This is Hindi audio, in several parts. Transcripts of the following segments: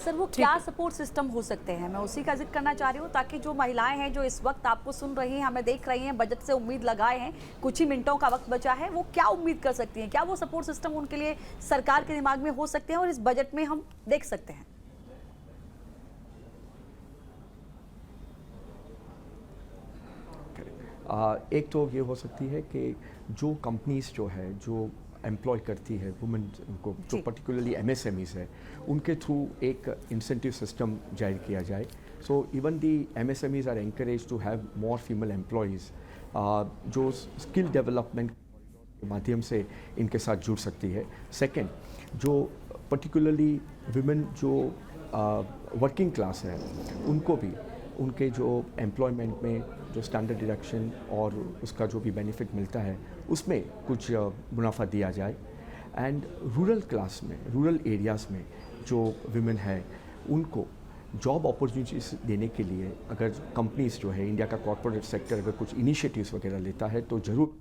सर वो क्या सपोर्ट सिस्टम हो सकते हैं, मैं उसी का जिक्र करना चाह रही हूँ, ताकि जो महिलाएं हैं जो इस वक्त आपको सुन रही हैं, हमें देख रही हैं, बजट से उम्मीद लगाए हैं, कुछ ही मिनटों का वक्त बचा है, वो क्या उम्मीद कर सकती हैं, क्या वो सपोर्ट सिस्टम उनके लिए सरकार के दिमाग में हो सकते हैं और इस बजट में हम देख सकते हैं? एक तो ये हो सकती है कि जो कंपनीज जो है जो एम्प्लॉय करती है वुमेन को, जो पर्टिकुलरली एमएसएमईज है, उनके थ्रू एक इंसेंटिव सिस्टम जारी किया जाए. So even the MSMEs are encourage to have more female employees जो स्किल डेवलपमेंट के माध्यम से इनके साथ जुड़ सकती है. सेकेंड, जो पर्टिकुलरली वुमेन जो वर्किंग क्लास है उनको भी उनके जो एम्प्लॉयमेंट में जो स्टैंडर्ड डिडक्शन और उसका जो भी बेनिफिट मिलता है उसमें कुछ मुनाफा दिया जाए. एंड रूरल क्लास में, रूरल एरियाज़ में जो विमेन है उनको जॉब अपॉर्चुनिटीज़ देने के लिए अगर कंपनीज जो है, इंडिया का कॉर्पोरेट सेक्टर अगर कुछ इनिशिएटिव्स वगैरह लेता है तो ज़रूर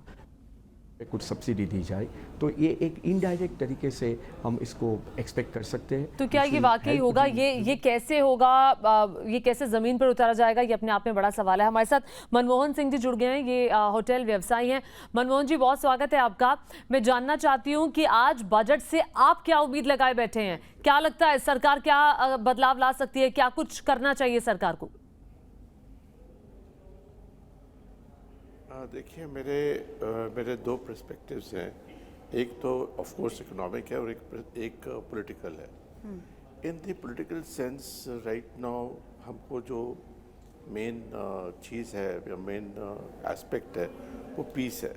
कुछ सब्सिडी दी जाए. तो ये एक इनडायरेक्ट तरीके से हम इसको एक्सपेक्ट कर सकते हैं. तो क्या ये वाकई होगा? ये कैसे होगा? ये कैसे ज़मीन पर उतारा जाएगा? ये अपने आप में बड़ा सवाल है. हमारे साथ मनमोहन सिंह जी जुड़ गए हैं, ये होटल व्यवसायी हैं. मनमोहन जी, बहुत स्वागत है आपका. मैं जानना चाहती हूँ कि आज बजट से आप क्या उम्मीद लगाए बैठे हैं? क्या लगता है सरकार क्या बदलाव ला सकती है? क्या कुछ करना चाहिए सरकार को? देखिए, मेरे दो पर्सपेक्टिव्स हैं. एक तो ऑफ कोर्स इकोनॉमिक है और एक पॉलिटिकल है. In the political sense right now हमको जो मेन चीज़ है या मेन एस्पेक्ट है वो पीस है.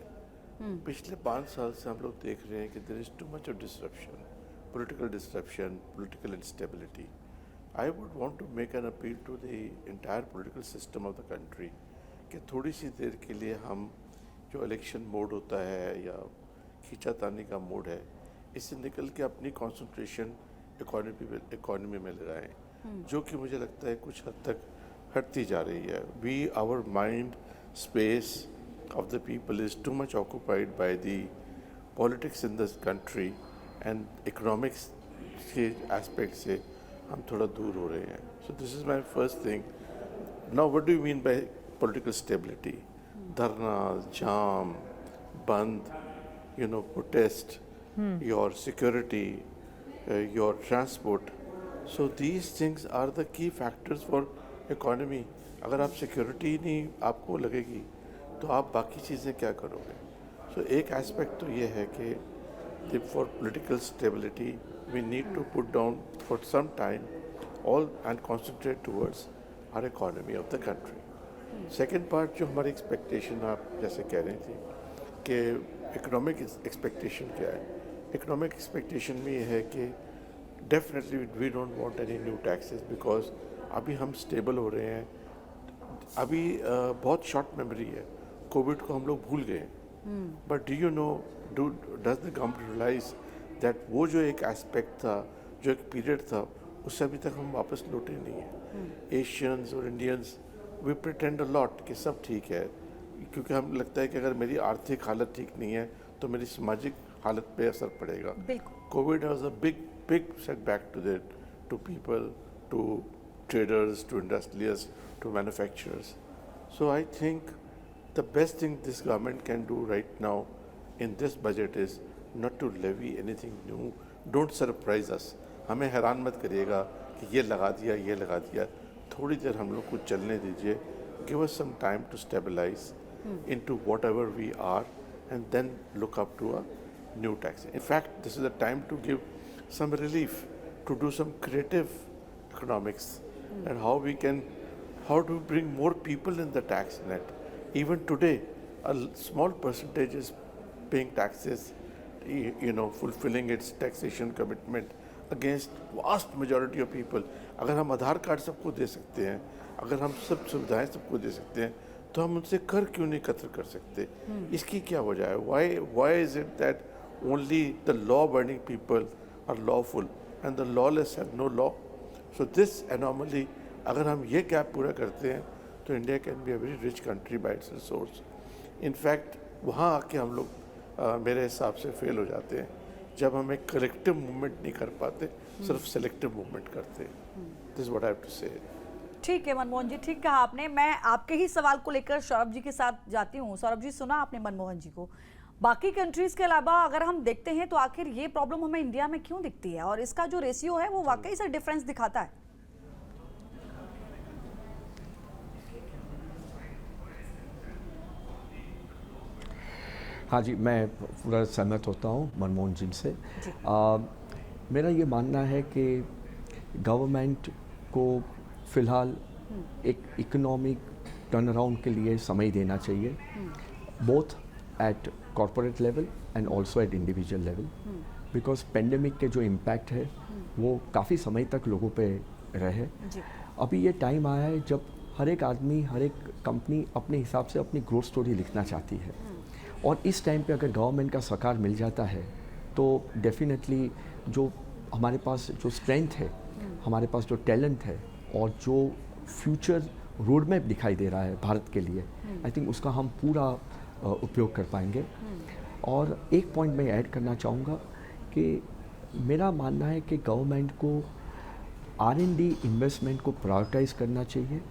पिछले 5 साल से हम लोग देख रहे हैं कि there is too much of disruption, political instability. I would want to make an appeal to the entire political system of the country कि थोड़ी सी देर के लिए हम जो इलेक्शन मोड होता है या खींचातानी का मोड है, इससे निकल के अपनी कंसंट्रेशन इकोनॉमी में लगाएं, जो कि मुझे लगता है कुछ हद तक हटती जा रही है. Our mind space of the people is too much occupied by the politics in this country and economics के एस्पेक्ट से हम थोड़ा दूर हो रहे हैं. So this is my first thing. Now what do you mean by political stability? Dharna, jam, band, protest, your security, your transport. So these things are the key factors for economy. अगर आप security नहीं आपको लगेगी तो आप बाकी चीज़ें क्या करोगे? So एक aspect तो ये है कि for political stability we need to put down for some time all and concentrate towards our economy of the country. Second part जो हमारी एक्सपेक्टेशन आप जैसे कह रही थी कि इकोनॉमिक एक्सपेक्टेशन क्या है. इकोनॉमिक एक्सपेक्टेशन में ये है कि definitely we don't want any new taxes because अभी हम स्टेबल हो रहे हैं. अभी बहुत शॉर्ट मेमोरी है, कोविड को हम लोग भूल गए. But do you know, does the government realise that वो जो एक एस्पेक्ट था, जो एक पीरियड था, उससे अभी तक हम वापस लौटे नहीं हैं. एशियंस और Indians we pretend a lot कि सब ठीक है, क्योंकि हम लगता है कि अगर मेरी आर्थिक हालत ठीक नहीं है तो मेरी सामाजिक हालत पे असर पड़ेगा. COVID was a big setback to people, to traders, to industrialist, to manufacturers. So I think the best thing this government can do right now in this budget is not to levy anything new. Don't surprise us. हमें हैरान मत करिएगा कि ये लगा दिया. थोड़ी देर हम लोग को चलने दीजिए. Give us some time to stabilise into whatever we are and then look up to a new tax. In fact this is a time to give some relief, to do some creative economics and how to bring more people in the tax net. Even today a small percentage is paying taxes, fulfilling its taxation commitment against vast majority of people. अगर हम आधार कार्ड सबको दे सकते हैं, अगर हम सब सुविधाएं सबको दे सकते हैं, तो हम उनसे कर क्यों नहीं एकत्र कर सकते? इसकी क्या वजह है? Why is it that only the law-abiding people are lawful and the lawless have no law? So this anomaly, अगर हम ये गैप पूरा करते हैं तो India can be a very rich country bye it's resource. In fact वहाँ आके हम लोग मेरे हिसाब से फेल हो जाते हैं जब हम एक कलेक्टिव मूवमेंट नहीं कर पाते, सिर्फ सेलेक्टिव मूवमेंट करते हैं. This what I have to say. ठीक है मनमोहन जी, ठीक कहा आपने। मैं आपके ही सवाल को लेकर सौरभ जी के साथ जाती हूँ। सौरभ जी, सुना आपने मनमोहन जी को। बाकी कंट्रीज के अलावा अगर हम देखते हैं तो आखिर ये प्रॉब्लम हमें इंडिया में क्यों दिखती है, और इसका जो रेशियो है वो वाकई से डिफरेंस दिखाता है? हाँ जी, मैं पूरा सहमत होता हूँ मनमोहन जी से। मेरा ये मानना है कि गवर्नमेंट को फ़िलहाल एक इकोनॉमिक टर्न अराउंड के लिए समय देना चाहिए, both at corporate level and also eight individual level, because pandemic के जो इम्पैक्ट है वो काफ़ी समय तक लोगों पे रहे। अभी ये टाइम आया है जब हर एक आदमी, हर एक कंपनी अपने हिसाब से अपनी ग्रोथ स्टोरी लिखना चाहती है, और इस टाइम पे अगर गवर्नमेंट का सहकार मिल जाता है तो डेफिनेटली जो हमारे पास जो स्ट्रेंथ है, हमारे पास जो टैलेंट है और जो फ्यूचर रोड मैप दिखाई दे रहा है भारत के लिए, आई थिंक उसका हम पूरा उपयोग कर पाएंगे। और एक पॉइंट मैं ऐड करना चाहूँगा कि मेरा मानना है कि गवर्नमेंट को R&D इन्वेस्टमेंट को प्रायोरिटाइज करना चाहिए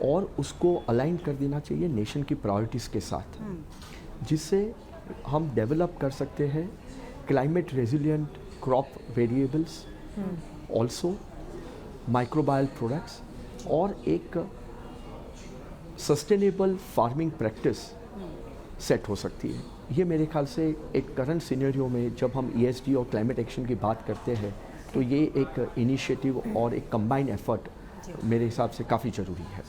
और उसको अलाइन कर देना चाहिए नेशन की प्रायोरिटीज़ के साथ, जिससे हम डेवलप कर सकते हैं climate resilient crop variables, also microbial products, और एक सस्टेनेबल फार्मिंग प्रैक्टिस सेट हो सकती है। ये मेरे ख्याल से एक करंट सिनेरियो में जब हम ESG और क्लाइमेट एक्शन की बात करते हैं तो ये एक इनिशिएटिव और एक कंबाइंड एफर्ट मेरे हिसाब से काफ़ी ज़रूरी है।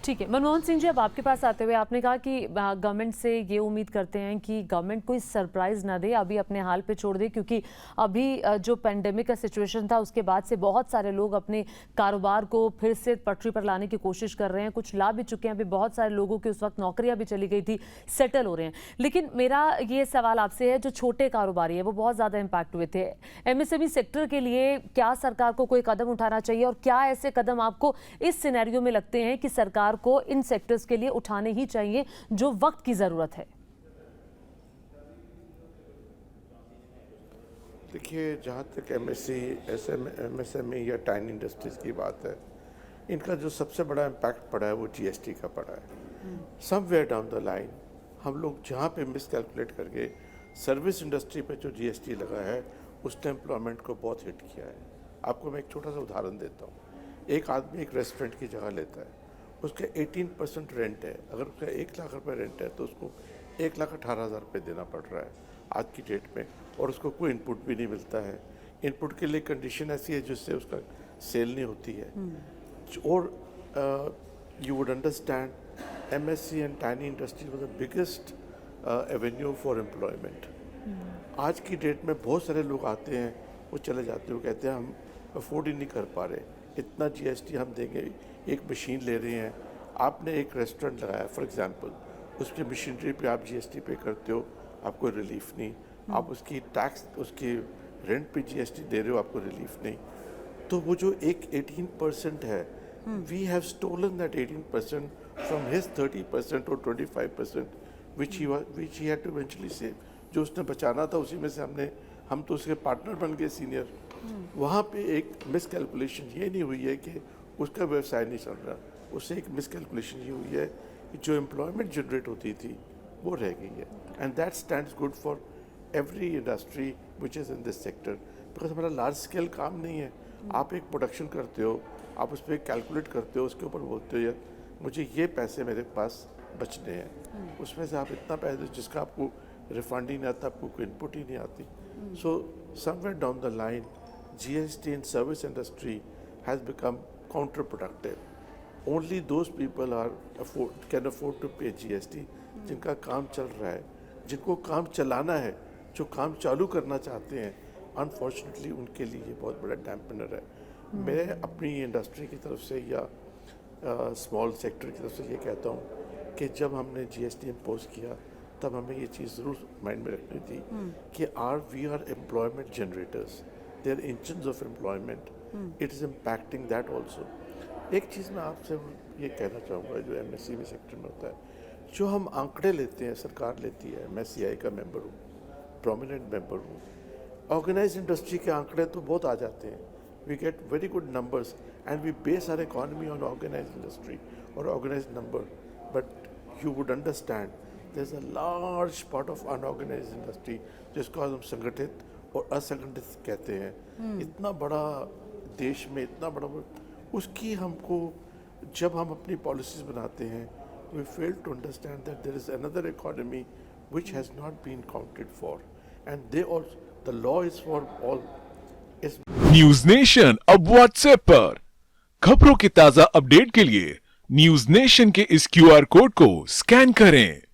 ठीक है, मनमोहन सिंह जी, अब आपके पास आते हुए आपने कहा कि गवर्नमेंट से ये उम्मीद करते हैं कि गवर्नमेंट कोई सरप्राइज ना दे, अभी अपने हाल पे छोड़ दे, क्योंकि अभी जो पेंडेमिक का सिचुएशन था उसके बाद से बहुत सारे लोग अपने कारोबार को फिर से पटरी पर लाने की कोशिश कर रहे हैं, कुछ ला भी चुके हैं, अभी बहुत सारे लोगों की उस वक्त नौकरियां भी चली गई थी, सेटल हो रहे हैं। लेकिन मेरा ये सवाल आपसे है, जो छोटे कारोबारी है वो बहुत ज़्यादा इम्पैक्ट हुए थे, MSME सेक्टर के लिए क्या सरकार को कोई कदम उठाना चाहिए, और क्या ऐसे कदम आपको इस सिनेरियो में लगते हैं कि सरकार को इन सेक्टर्स के लिए उठाने ही चाहिए जो वक्त की जरूरत है? देखिए, जहाँ तक MSME या टाइनी इंडस्ट्रीज की बात है, इनका जो सबसे बड़ा इम्पैक्ट पड़ा है वो GST का पड़ा है। समवेयर डाउन द लाइन हम लोग जहाँ पे मिस कैलकुलेट करके सर्विस इंडस्ट्री पे जो GST लगा है उसने एम्प्लॉयमेंट को बहुत हिट किया है। आपको मैं एक छोटा सा उदाहरण देता हूँ। एक आदमी एक रेस्टोरेंट की जगह लेता है, उसका 18% रेंट है। अगर उसका 1 लाख रुपये रेंट है तो उसको 1,18,000 रुपये देना पड़ रहा है आज की डेट में, और उसको कोई इनपुट भी नहीं मिलता है। इनपुट के लिए कंडीशन ऐसी है जिससे उसका सेल नहीं होती है। और you would understand MSC and tiny industry was the biggest Avenue for employment. आज की डेट में बहुत सारे लोग आते हैं, वो चले जाते हैं, वो कहते हैं हम अफोर्ड ही नहीं कर पा रहे, इतना GST हम देंगे। एक मशीन ले रहे हैं, आपने एक रेस्टोरेंट लगाया फॉर एग्जांपल, उसकी मशीनरी पे आप GST पे करते हो, आपको रिलीफ नहीं। आप उसकी टैक्स, उसकी रेंट पे GST दे रहे हो, आपको रिलीफ नहीं। तो वो जो एक 18% है, we have stolen that 18% from his 30% और 25% which he had to eventually save. जो उसने बचाना था उसी में से हम तो उसके पार्टनर बन गए सीनियर। वहाँ पे एक मिसकैलकुलेशन ये नहीं हुई है कि उसका व्यवसाय नहीं चल रहा, उससे एक मिसकैलकुलेशन ये हुई है कि जो एम्प्लॉयमेंट जनरेट होती थी वो रह गई है। And that stands good for every industry which is in this sector, because हमारा लार्ज स्केल काम नहीं है। आप एक प्रोडक्शन करते हो, आप उस पर कैलकुलेट करते हो, उसके ऊपर बोलते हो यार मुझे ये पैसे मेरे पास बचने हैं, उसमें से आप इतना पैसे जिसका आपको रिफंड ही नहीं आता, आपको कोई इनपुट ही नहीं आती। So somewhere down the line GST in service industry has become counterproductive. Only those people can afford to pay GST जिनका काम चल रहा है, जिनको काम चलाना है, जो काम चालू करना चाहते हैं, अनफॉर्चुनेटली उनके लिए ये बहुत बड़ा डैम्पनर है। मैं अपनी इंडस्ट्री की तरफ से या स्मॉल सेक्टर की तरफ से ये कहता हूँ कि जब हमने GST इम्पोज किया तब हमें ये चीज़ ज़रूर माइंड में रखनी थी कि we are employment generators, they are engines of employment, it is impacting that also. एक चीज़ मैं आपसे ये कहना चाहूँगा, जो MSME सेक्टर में होता है, जो हम आंकड़े लेते हैं, सरकार लेती है, मैं CI का मेंबर हूँ, प्रोमिनेंट मेंबर हूँ, ऑर्गेनाइज इंडस्ट्री के आंकड़े तो बहुत आ जाते हैं, we get very good numbers, and we base our economy on organized industry or organized number. But you would understand there's a large part of unorganized industry जिसको हम संगठित और असंगठित कहते हैं. इतना बड़ा देश में इतना बड़ा उसकी हमको जब हम अपनी पॉलिसीज बनाते हैं we fail to understand that there is another economy which has not been counted for, and they also, the law is for all. News nation अब व्हाट्सएप पर खबरों के ताजा अपडेट के लिए न्यूज नेशन के इस क्यूआर कोड को स्कैन करें.